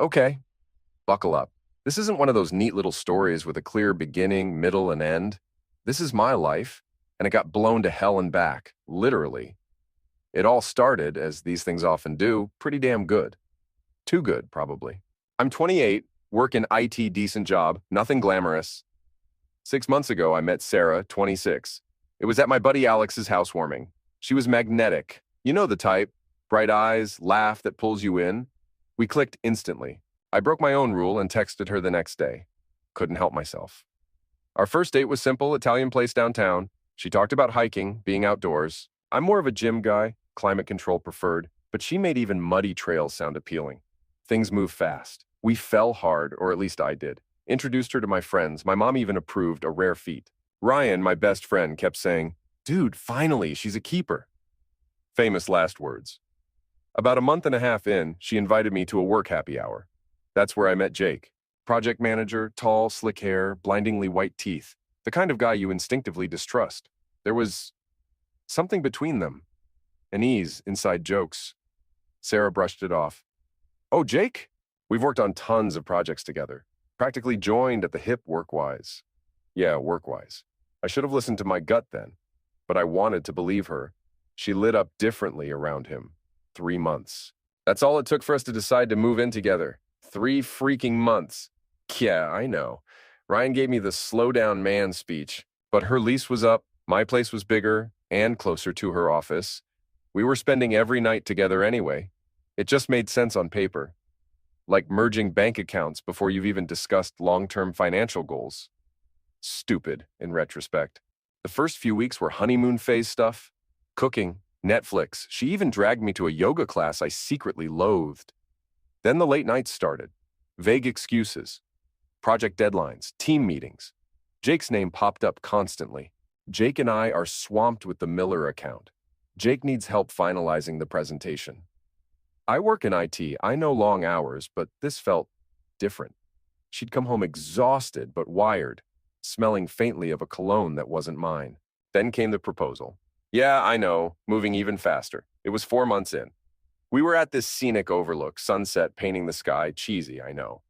Okay, buckle up. This isn't one of those neat little stories with a clear beginning, middle, and end. This is my life, and it got blown to hell and back, literally. It all started, as these things often do, pretty damn good. Too good, probably. I'm 28, work in IT, decent job, nothing glamorous. 6 months ago, I met Sarah, 26. It was at my buddy Alex's housewarming. She was magnetic. You know the type. Bright eyes, laugh that pulls you in. We clicked instantly. I broke my own rule and texted her the next day. Couldn't help myself. Our first date was simple, Italian place downtown. She talked about hiking, being outdoors. I'm more of a gym guy, climate control preferred, but she made even muddy trails sound appealing. Things move fast. We fell hard, or at least I did. Introduced her to my friends. My mom even approved, a rare feat. Ryan, my best friend, kept saying, "Dude, finally, she's a keeper." Famous last words. About a month and a half in, she invited me to a work happy hour. That's where I met Jake. Project manager, tall, slick hair, blindingly white teeth. The kind of guy you instinctively distrust. There was something between them. An ease, inside jokes. Sarah brushed it off. "Oh, Jake? We've worked on tons of projects together. Practically joined at the hip work-wise." Yeah, work-wise. I should have listened to my gut then, but I wanted to believe her. She lit up differently around him. 3 months. That's all it took for us to decide to move in together. 3 freaking months. Yeah, I know. Ryan gave me the slow down man speech, but her lease was up, my place was bigger, and closer to her office. We were spending every night together anyway. It just made sense on paper. Like merging bank accounts before you've even discussed long-term financial goals. Stupid, in retrospect. The first few weeks were honeymoon phase stuff. Cooking, Netflix. She even dragged me to a yoga class I secretly loathed. Then the late nights started. Vague excuses. Project deadlines, team meetings. Jake's name popped up constantly. Jake and I are swamped with the Miller account. Jake needs help finalizing the presentation. I work in IT, I know long hours, but this felt different. She'd come home exhausted but wired, smelling faintly of a cologne that wasn't mine. Then came the proposal. Yeah, I know, moving even faster. It was 4 months in. We were at this scenic overlook, sunset painting the sky, cheesy, I know.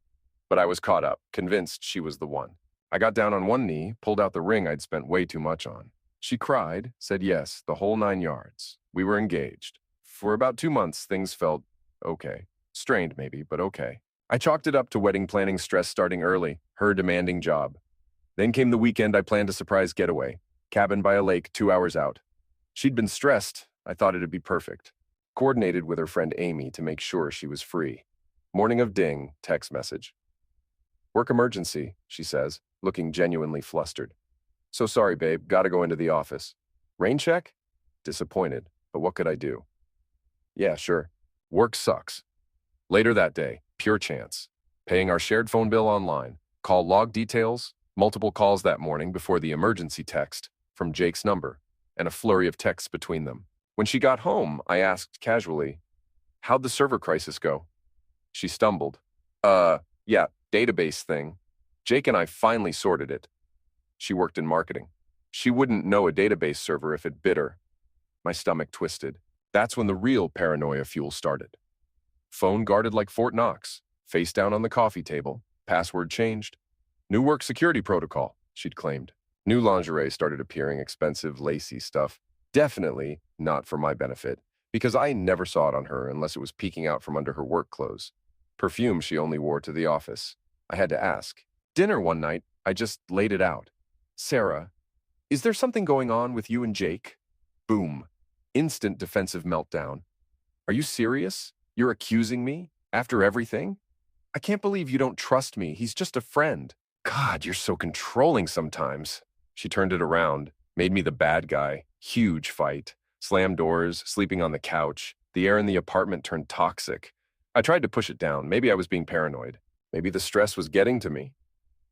But I was caught up, convinced she was the one. I got down on one knee, pulled out the ring I'd spent way too much on. She cried, said yes, the whole 9 yards. We were engaged. For about 2 months, things felt okay. Strained maybe, but okay. I chalked it up to wedding planning stress starting early, her demanding job. Then came the weekend I planned a surprise getaway, cabin by a lake 2 hours out. She'd been stressed, I thought it'd be perfect. Coordinated with her friend Amy to make sure she was free. Morning of ding, text message. "Work emergency," she says, looking genuinely flustered. "So sorry, babe, gotta go into the office." "Rain check?" Disappointed, but what could I do? "Yeah, sure. Work sucks." Later that day, pure chance. Paying our shared phone bill online. Call log details, multiple calls that morning before the emergency text from Jake's number, and a flurry of texts between them. When she got home, I asked casually, "How'd the server crisis go?" She stumbled. Yeah, database thing. Jake and I finally sorted it." She worked in marketing. She wouldn't know a database server if it bit her. My stomach twisted. That's when the real paranoia fuel started. Phone guarded like Fort Knox. Face down on the coffee table. Password changed. New work security protocol, she'd claimed. New lingerie started appearing, expensive, lacy stuff. Definitely not for my benefit, because I never saw it on her unless it was peeking out from under her work clothes. Perfume she only wore to the office. I had to ask. Dinner one night, I just laid it out. "Sarah, is there something going on with you and Jake?" Boom. Instant defensive meltdown. "Are you serious? You're accusing me? After everything? I can't believe you don't trust me. He's just a friend." God, you're so controlling sometimes. She turned it around, made me the bad guy. Huge fight. Slammed doors, sleeping on the couch. The air in the apartment turned toxic. I tried to push it down. Maybe I was being paranoid. Maybe the stress was getting to me.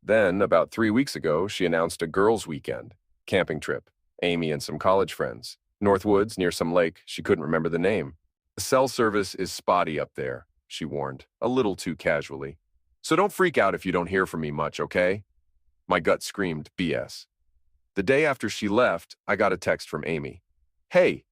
Then, about 3 weeks ago, she announced a girls' weekend. Camping trip. Amy and some college friends. Northwoods, near some lake. She couldn't remember the name. "The cell service is spotty up there," she warned, a little too casually. "So don't freak out if you don't hear from me much, okay?" My gut screamed BS. The day after she left, I got a text from Amy. "Hey,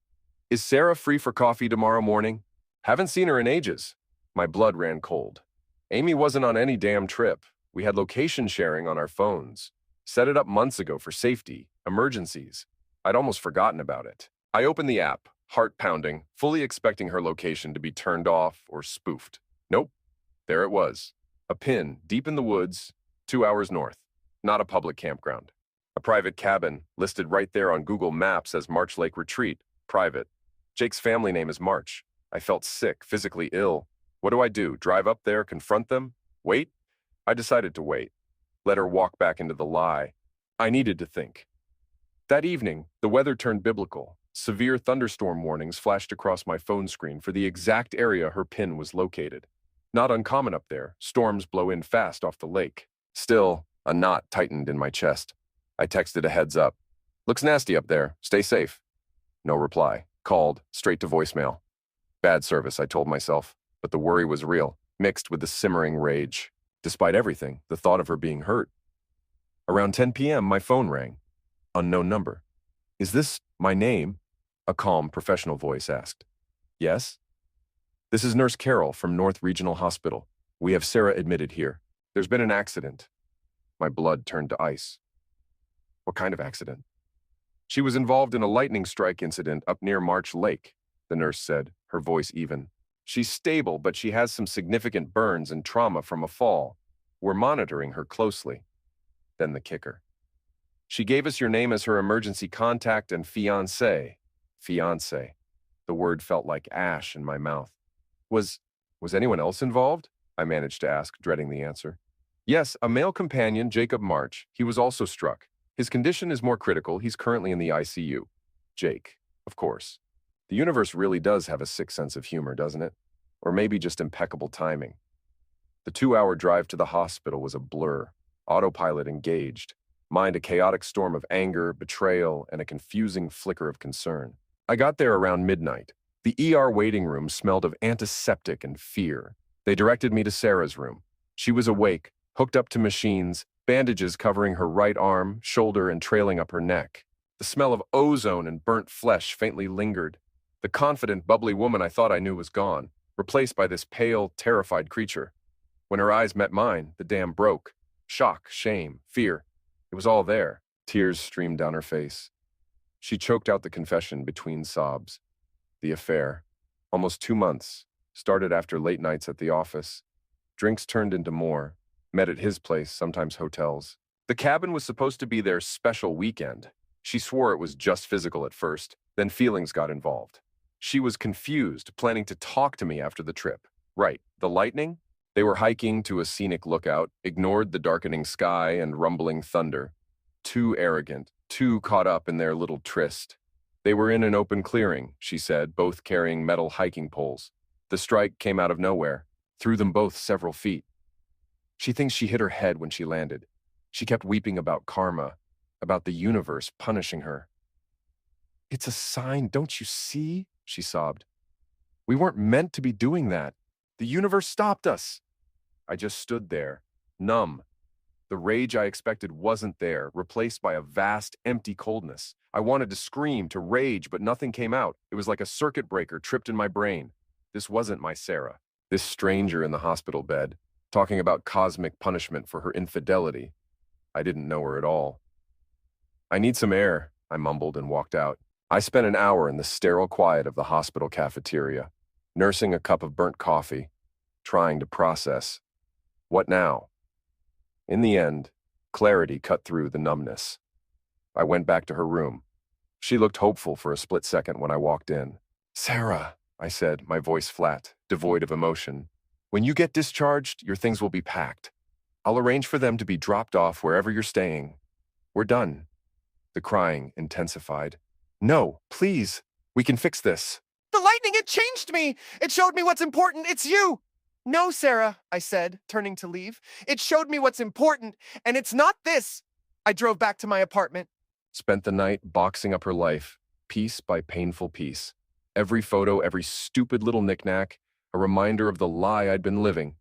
is Sarah free for coffee tomorrow morning? Haven't seen her in ages." My blood ran cold. Amy wasn't on any damn trip. We had location sharing on our phones. Set it up months ago for safety, emergencies. I'd almost forgotten about it. I opened the app, heart pounding, fully expecting her location to be turned off or spoofed. Nope, there it was. A pin deep in the woods, 2 hours north. Not a public campground. A private cabin, listed right there on Google Maps as March Lake Retreat, private. Jake's family name is March. I felt sick, physically ill. What do? Drive up there, confront them? Wait? I decided to wait. Let her walk back into the lie. I needed to think. That evening, the weather turned biblical. Severe thunderstorm warnings flashed across my phone screen for the exact area her pin was located. Not uncommon up there, storms blow in fast off the lake. Still, a knot tightened in my chest. I texted a heads up. Looks nasty up there, stay safe. No reply. Called, straight to voicemail. Bad service, I told myself, but the worry was real, mixed with the simmering rage. Despite everything, the thought of her being hurt. Around 10 p.m., my phone rang. Unknown number. Is this my name? A calm, professional voice asked. Yes? This is Nurse Carol from North Regional Hospital. We have Sarah admitted here. There's been an accident. My blood turned to ice. What kind of accident? She was involved in a lightning strike incident up near March Lake, the nurse said, her voice even. She's stable, but she has some significant burns and trauma from a fall. We're monitoring her closely. Then the kicker. She gave us your name as her emergency contact and fiancé. Fiancé. The word felt like ash in my mouth. Was anyone else involved? I managed to ask, dreading the answer. Yes, a male companion, Jacob March. He was also struck. His condition is more critical. He's currently in the ICU. Jake, of course. The universe really does have a sick sense of humor, doesn't it? Or maybe just impeccable timing. The 2-hour drive to the hospital was a blur. Autopilot engaged. Mind a chaotic storm of anger, betrayal, and a confusing flicker of concern. I got there around midnight. The ER waiting room smelled of antiseptic and fear. They directed me to Sarah's room. She was awake, hooked up to machines, bandages covering her right arm, shoulder, and trailing up her neck. The smell of ozone and burnt flesh faintly lingered. The confident, bubbly woman I thought I knew was gone, replaced by this pale, terrified creature. When her eyes met mine, the dam broke. Shock, shame, fear. It was all there. Tears streamed down her face. She choked out the confession between sobs. The affair, almost 2 months, started after late nights at the office. Drinks turned into more. Met at his place, sometimes hotels. The cabin was supposed to be their special weekend. She swore it was just physical at first, then feelings got involved. She was confused, planning to talk to me after the trip. Right, the lightning? They were hiking to a scenic lookout, ignored the darkening sky and rumbling thunder. Too arrogant, too caught up in their little tryst. They were in an open clearing, she said, both carrying metal hiking poles. The strike came out of nowhere, threw them both several feet. She thinks she hit her head when she landed. She kept weeping about karma, about the universe punishing her. It's a sign, don't you see? She sobbed. We weren't meant to be doing that. The universe stopped us. I just stood there, numb. The rage I expected wasn't there, replaced by a vast, empty coldness. I wanted to scream, to rage, but nothing came out. It was like a circuit breaker tripped in my brain. This wasn't my Sarah. This stranger in the hospital bed, talking about cosmic punishment for her infidelity. I didn't know her at all. I need some air, I mumbled and walked out. I spent an hour in the sterile quiet of the hospital cafeteria, nursing a cup of burnt coffee, trying to process. What now? In the end, clarity cut through the numbness. I went back to her room. She looked hopeful for a split second when I walked in. Sarah, I said, my voice flat, devoid of emotion. When you get discharged, your things will be packed. I'll arrange for them to be dropped off wherever you're staying. We're done. The crying intensified. No, please. We can fix this. The lightning, it changed me. It showed me what's important. It's you. No, Sarah, I said, turning to leave. It showed me what's important, and it's not this. I drove back to my apartment. Spent the night boxing up her life, piece by painful piece. Every photo, every stupid little knickknack, a reminder of the lie I'd been living.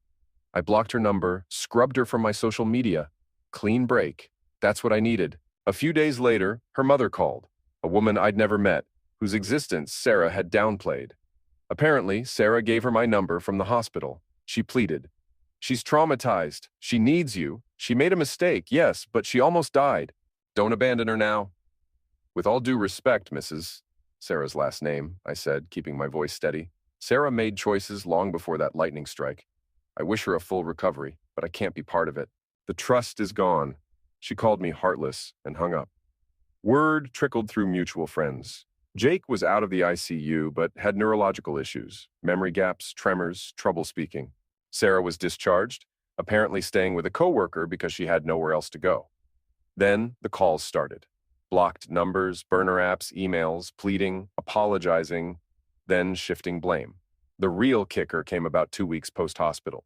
I blocked her number, scrubbed her from my social media. Clean break. That's what I needed. A few days later, her mother called, a woman I'd never met, whose existence Sarah had downplayed. Apparently, Sarah gave her my number from the hospital. She pleaded. She's traumatized. She needs you. She made a mistake, yes, but she almost died. Don't abandon her now. With all due respect, Mrs. Sarah's last name, I said, keeping my voice steady. Sarah made choices long before that lightning strike. I wish her a full recovery, but I can't be part of it. The trust is gone. She called me heartless and hung up. Word trickled through mutual friends. Jake was out of the ICU, but had neurological issues, memory gaps, tremors, trouble speaking. Sarah was discharged, apparently staying with a coworker because she had nowhere else to go. Then the calls started. Blocked numbers, burner apps, emails, pleading, apologizing, then shifting blame. The real kicker came about 2 weeks post-hospital.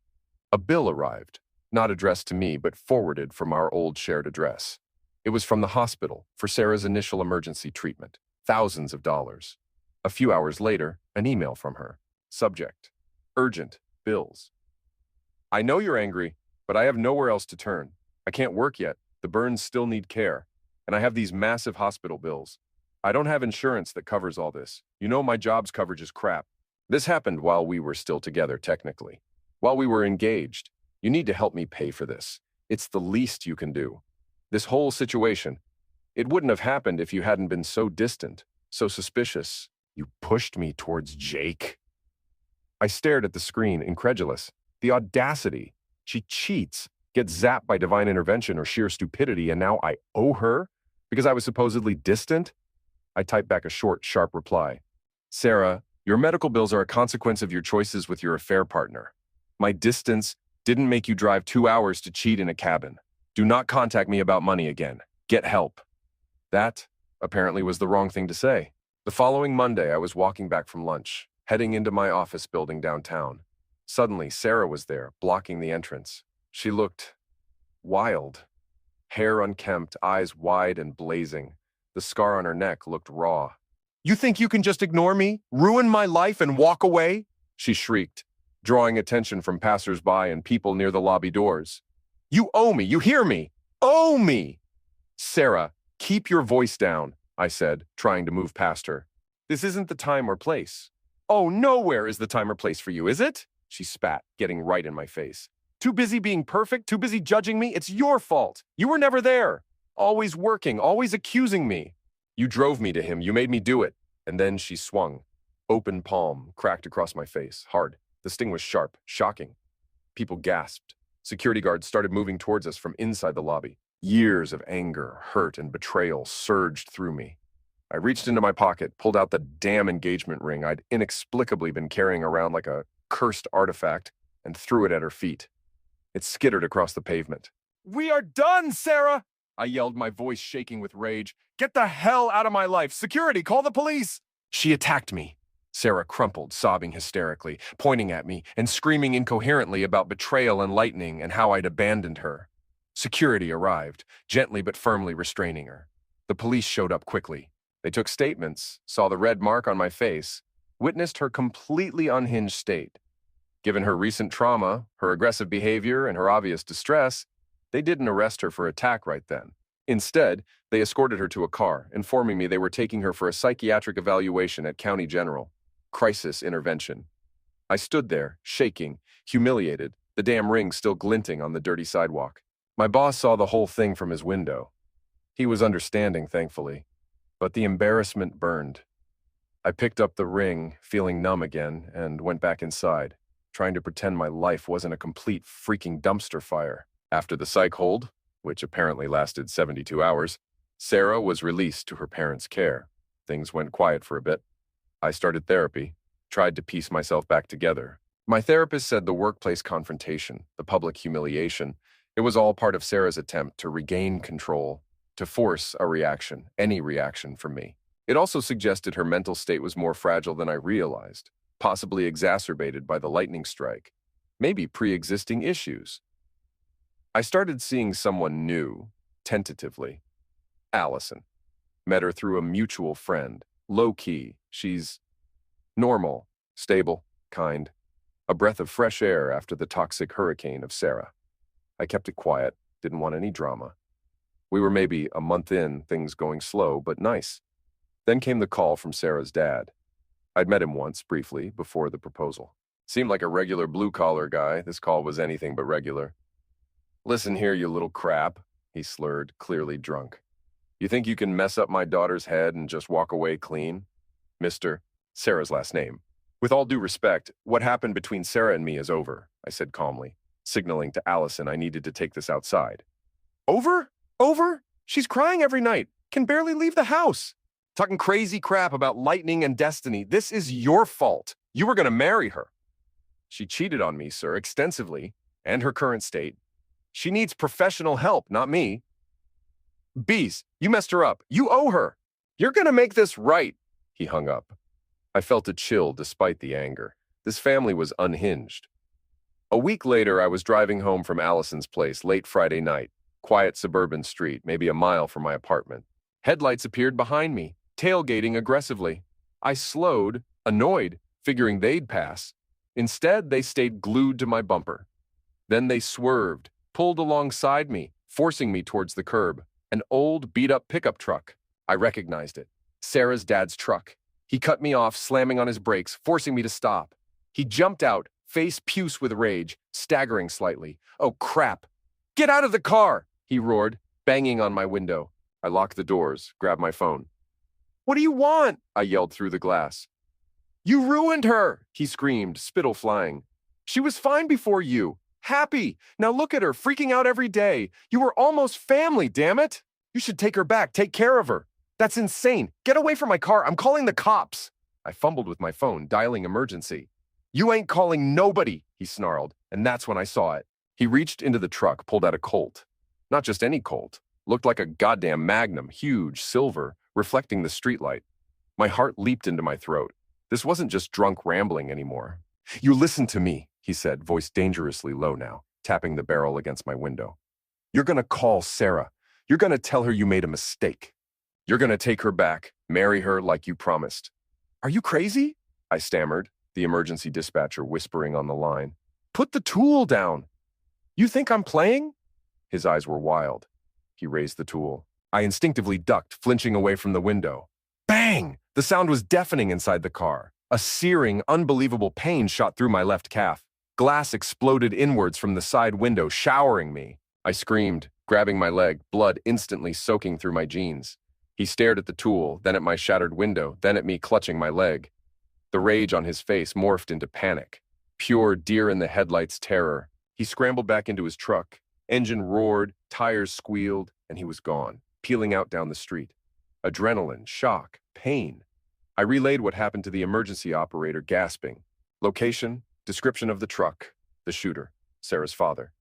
A bill arrived, not addressed to me, but forwarded from our old shared address. It was from the hospital for Sarah's initial emergency treatment, thousands of dollars. A few hours later, an email from her. Subject: urgent, bills. I know you're angry, but I have nowhere else to turn. I can't work yet. The burns still need care. And I have these massive hospital bills. I don't have insurance that covers all this. You know my job's coverage is crap. This happened while we were still together, technically. While we were engaged. You need to help me pay for this. It's the least you can do. This whole situation, it wouldn't have happened if you hadn't been so distant, so suspicious. You pushed me towards Jake. I stared at the screen, incredulous. The audacity. She cheats, gets zapped by divine intervention or sheer stupidity, and now I owe her? Because I was supposedly distant? I typed back a short, sharp reply. Sarah, your medical bills are a consequence of your choices with your affair partner. My distance didn't make you drive 2 hours to cheat in a cabin. Do not contact me about money again. Get help. That, apparently, was the wrong thing to say. The following Monday, I was walking back from lunch, heading into my office building downtown. Suddenly, Sarah was there, blocking the entrance. She looked wild. Hair unkempt, eyes wide and blazing. The scar on her neck looked raw. You think you can just ignore me, ruin my life, and walk away? She shrieked, drawing attention from passers-by and people near the lobby doors. You owe me, you hear me? Owe me! Sarah, keep your voice down, I said, trying to move past her. This isn't the time or place. Oh, nowhere is the time or place for you, is it? She spat, getting right in my face. Too busy being perfect, too busy judging me? It's your fault. You were never there. Always working, always accusing me. You drove me to him, you made me do it. And then she swung. Open palm, cracked across my face, hard. The sting was sharp, shocking. People gasped. Security guards started moving towards us from inside the lobby. Years of anger, hurt, and betrayal surged through me. I reached into my pocket, pulled out the damn engagement ring I'd inexplicably been carrying around like a cursed artifact, and threw it at her feet. It skittered across the pavement. We are done, Sarah! I yelled, my voice shaking with rage. Get the hell out of my life! Security, call the police! She attacked me. Sarah crumpled, sobbing hysterically, pointing at me and screaming incoherently about betrayal and lightning and how I'd abandoned her. Security arrived, gently but firmly restraining her. The police showed up quickly. They took statements, saw the red mark on my face, witnessed her completely unhinged state. Given her recent trauma, her aggressive behavior, and her obvious distress, they didn't arrest her for attack right then. Instead, they escorted her to a car, informing me they were taking her for a psychiatric evaluation at County General. Crisis intervention. I stood there, shaking, humiliated, the damn ring still glinting on the dirty sidewalk. My boss saw the whole thing from his window. He was understanding, thankfully, but the embarrassment burned. I picked up the ring, feeling numb again, and went back inside, trying to pretend my life wasn't a complete freaking dumpster fire. After the psych hold, which apparently lasted 72 hours, Sarah was released to her parents' care. Things went quiet for a bit. I started therapy, tried to piece myself back together. My therapist said the workplace confrontation, the public humiliation, it was all part of Sarah's attempt to regain control, to force a reaction, any reaction from me. It also suggested her mental state was more fragile than I realized, possibly exacerbated by the lightning strike, maybe pre-existing issues. I started seeing someone new, tentatively. Allison. Met her through a mutual friend. Low-key. She's normal, stable, kind. A breath of fresh air after the toxic hurricane of Sarah. I kept it quiet, didn't want any drama. We were maybe a month in, things going slow, but nice. Then came the call from Sarah's dad. I'd met him once, briefly, before the proposal. Seemed like a regular blue-collar guy. This call was anything but regular. "Listen here, you little crap," he slurred, clearly drunk. "You think you can mess up my daughter's head and just walk away clean? Mister, Sarah's last name. With all due respect, what happened between Sarah and me is over," I said calmly, signaling to Allison I needed to take this outside. "Over? Over? She's crying every night. Can barely leave the house. Talking crazy crap about lightning and destiny. This is your fault. You were going to marry her." "She cheated on me, sir, extensively, and her current state. She needs professional help, not me." "Bees, you messed her up. You owe her. You're going to make this right." He hung up. I felt a chill despite the anger. This family was unhinged. A week later, I was driving home from Allison's place late Friday night. Quiet suburban street, maybe a mile from my apartment. Headlights appeared behind me, tailgating aggressively. I slowed, annoyed, figuring they'd pass. Instead, they stayed glued to my bumper. Then they swerved, pulled alongside me, forcing me towards the curb. An old, beat-up pickup truck. I recognized it. Sarah's dad's truck. He cut me off, slamming on his brakes, forcing me to stop. He jumped out, face puce with rage, staggering slightly. "Oh, crap! Get out of the car!" he roared, banging on my window. I locked the doors, grabbed my phone. "What do you want?" I yelled through the glass. "You ruined her!" he screamed, spittle flying. "She was fine before you. Happy. Now look at her, freaking out every day. You were almost family, damn it! You should take her back, take care of her. That's insane. Get away from my car. I'm calling the cops." I fumbled with my phone, dialing emergency. "You ain't calling nobody," he snarled, and that's when I saw it. He reached into the truck, pulled out a Colt. Not just any Colt. Looked like a goddamn Magnum, huge, silver, reflecting the streetlight. My heart leaped into my throat. This wasn't just drunk rambling anymore. "You listen to me," he said, voice dangerously low now, tapping the barrel against my window. "You're gonna call Sarah. You're gonna tell her you made a mistake. You're gonna take her back, marry her like you promised." "Are you crazy?" I stammered, the emergency dispatcher whispering on the line. "Put the tool down. You think I'm playing?" His eyes were wild. He raised the tool. I instinctively ducked, flinching away from the window. Bang! The sound was deafening inside the car. A searing, unbelievable pain shot through my left calf. Glass exploded inwards from the side window, showering me. I screamed, grabbing my leg, blood instantly soaking through my jeans. He stared at the tool, then at my shattered window, then at me clutching my leg. The rage on his face morphed into panic. Pure deer-in-the-headlights terror. He scrambled back into his truck. Engine roared, tires squealed, and he was gone, peeling out down the street. Adrenaline, shock, pain. I relayed what happened to the emergency operator, gasping. Location, description of the truck, the shooter, Sarah's father.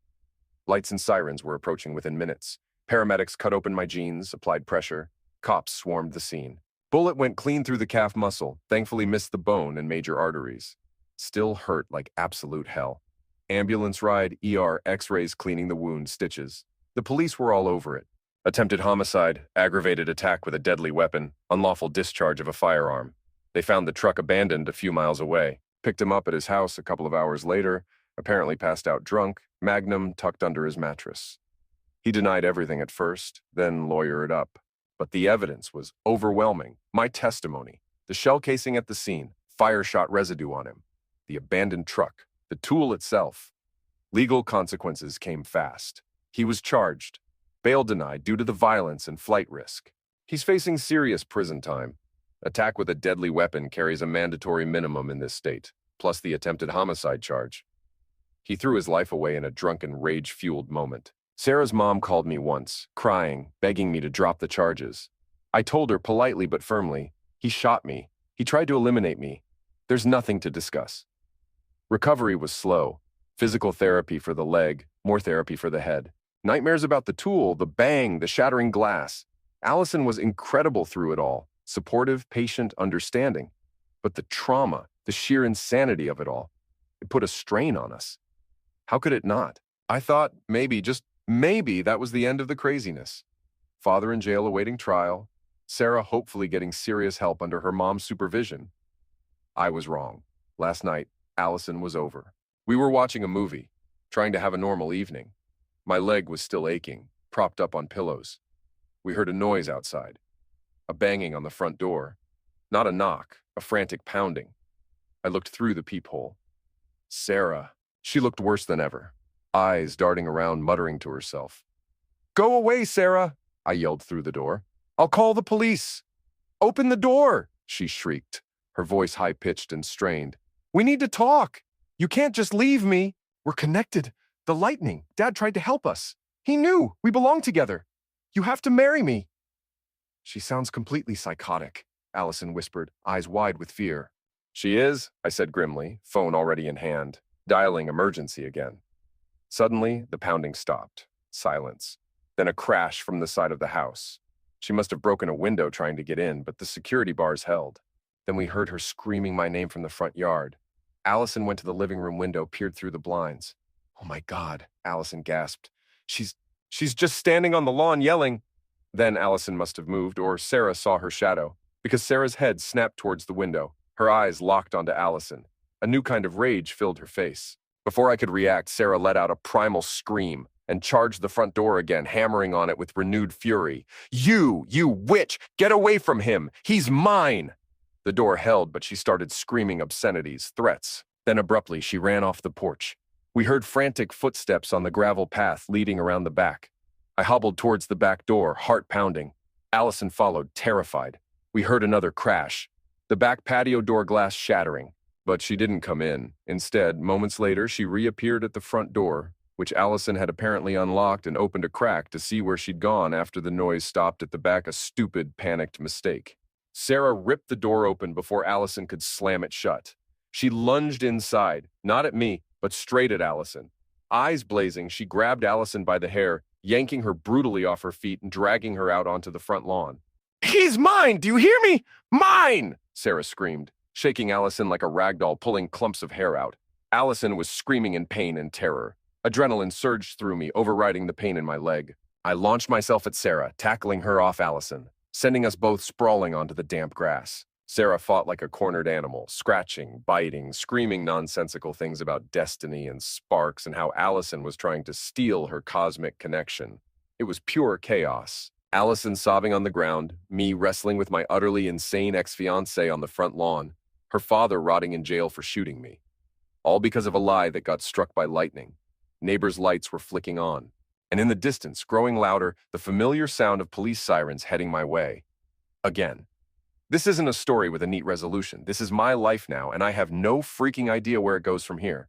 Lights and sirens were approaching within minutes. Paramedics cut open my jeans, applied pressure. Cops swarmed the scene. Bullet went clean through the calf muscle, thankfully missed the bone and major arteries. Still hurt like absolute hell. Ambulance ride, ER, x-rays cleaning the wound, stitches. The police were all over it. Attempted homicide, aggravated attack with a deadly weapon, unlawful discharge of a firearm. They found the truck abandoned a few miles away, picked him up at his house a couple of hours later, apparently passed out drunk, Magnum tucked under his mattress. He denied everything at first, then lawyered up. But the evidence was overwhelming. My testimony, the shell casing at the scene, fire shot residue on him, the abandoned truck, the tool itself. Legal consequences came fast. He was charged. Bail denied due to the violence and flight risk. He's facing serious prison time. Attack with a deadly weapon carries a mandatory minimum in this state, plus the attempted homicide charge. He threw his life away in a drunken, rage-fueled moment. Sarah's mom called me once, crying, begging me to drop the charges. I told her politely but firmly, he shot me. He tried to eliminate me. There's nothing to discuss. Recovery was slow. Physical therapy for the leg, more therapy for the head. Nightmares about the tool, the bang, the shattering glass. Allison was incredible through it all, supportive, patient, understanding. But the trauma, the sheer insanity of it all, it put a strain on us. How could it not? I thought maybe, just maybe, that was the end of the craziness. Father in jail awaiting trial, Sarah hopefully getting serious help under her mom's supervision. I was wrong. Last night, Allison was over. We were watching a movie, trying to have a normal evening. My leg was still aching, propped up on pillows. We heard a noise outside, a banging on the front door. Not a knock, a frantic pounding. I looked through the peephole. Sarah. She looked worse than ever, eyes darting around, muttering to herself. Go away, Sarah, I yelled through the door. I'll call the police. Open the door, she shrieked, her voice high-pitched and strained. We need to talk. You can't just leave me. We're connected. The lightning. Dad tried to help us. He knew. We belong together. You have to marry me. She sounds completely psychotic, Allison whispered, eyes wide with fear. She is, I said grimly, phone already in hand, dialing emergency again. Suddenly, the pounding stopped. Silence. Then a crash from the side of the house. She must have broken a window trying to get in, but the security bars held. Then we heard her screaming my name from the front yard. Allison went to the living room window, peered through the blinds. Oh my God, Allison gasped. She's just standing on the lawn yelling. Then Allison must have moved, or Sarah saw her shadow, because Sarah's head snapped towards the window, her eyes locked onto Allison. A new kind of rage filled her face. Before I could react, Sarah let out a primal scream and charged the front door again, hammering on it with renewed fury. You witch! Get away from him! He's mine! The door held, but she started screaming obscenities, threats. Then abruptly, she ran off the porch. We heard frantic footsteps on the gravel path leading around the back. I hobbled towards the back door, heart pounding. Allison followed, terrified. We heard another crash, the back patio door glass shattering. But she didn't come in. Instead, moments later, she reappeared at the front door, which Allison had apparently unlocked and opened a crack to see where she'd gone after the noise stopped at the back, a stupid, panicked mistake. Sarah ripped the door open before Allison could slam it shut. She lunged inside, not at me, but straight at Allison. Eyes blazing, she grabbed Allison by the hair, yanking her brutally off her feet and dragging her out onto the front lawn. He's mine! Do you hear me? Mine! Sarah screamed, shaking Allison like a ragdoll, pulling clumps of hair out. Allison was screaming in pain and terror. Adrenaline surged through me, overriding the pain in my leg. I launched myself at Sarah, tackling her off Allison, sending us both sprawling onto the damp grass. Sarah fought like a cornered animal, scratching, biting, screaming nonsensical things about destiny and sparks and how Allison was trying to steal her cosmic connection. It was pure chaos. Allison sobbing on the ground, me wrestling with my utterly insane ex-fiancée on the front lawn, her father rotting in jail for shooting me. All because of a lie that got struck by lightning. Neighbors' lights were flicking on, and in the distance, growing louder, the familiar sound of police sirens heading my way. Again. This isn't a story with a neat resolution. This is my life now, and I have no freaking idea where it goes from here.